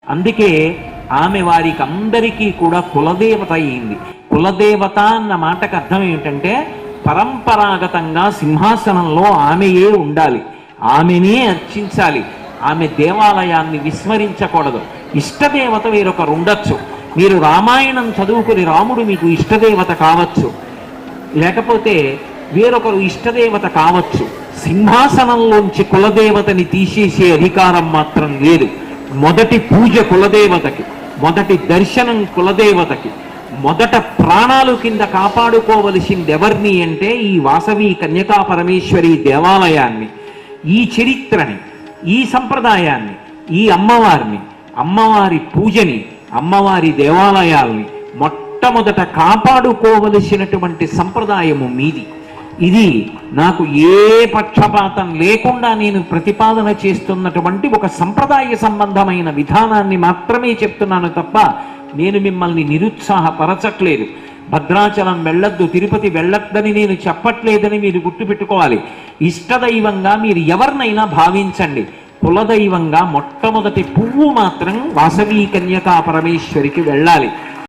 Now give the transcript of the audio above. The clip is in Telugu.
అందుకే ఆమె వారికి అందరికీ కూడా కులదేవత అయింది. కులదేవత అన్న మాటకు అర్థం ఏమిటంటే పరంపరాగతంగా సింహాసనంలో ఆమెయే ఉండాలి, ఆమెనే అర్చించాలి, ఆమె దేవాలయాన్ని విస్మరించకూడదు. ఇష్టదేవత వేరొకరు ఉండొచ్చు. మీరు రామాయణం చదువుకుని రాముడు మీకు ఇష్టదేవత కావచ్చు, లేకపోతే వేరొకరు ఇష్టదేవత కావచ్చు. సింహాసనంలోంచి కులదేవతని తీసేసే అధికారం మాత్రం లేదు. మొదటి పూజ కులదేవతకి, మొదటి దర్శనం కులదేవతకి, మొదట ప్రాణాలు కింద కాపాడుకోవలసింది ఎవరిని అంటే ఈ వాసవి కన్యకా పరమేశ్వరి దేవాలయాన్ని, ఈ చరిత్రని, ఈ సంప్రదాయాన్ని, ఈ అమ్మవారిని, అమ్మవారి పూజని, అమ్మవారి దేవాలయాల్ని మొట్టమొదట కాపాడుకోవలసినటువంటి సంప్రదాయము మీది. ఇది నాకు ఏ పక్షపాతం లేకుండా నేను ప్రతిపాదన చేస్తున్నటువంటి ఒక సంప్రదాయ సంబంధమైన విధానాన్ని మాత్రమే చెప్తున్నాను తప్ప నేను మిమ్మల్ని నిరుత్సాహపరచట్లేదు. భద్రాచలం వెళ్ళొద్దు, తిరుపతి వెళ్ళొద్దని నేను చెప్పట్లేదని మీరు గుర్తుపెట్టుకోవాలి. ఇష్టదైవంగా మీరు ఎవరినైనా భావించండి. కులదైవంగా మొట్టమొదటి పువ్వు మాత్రం వాసవి కన్యకా పరమేశ్వరికి వెళ్ళాలి.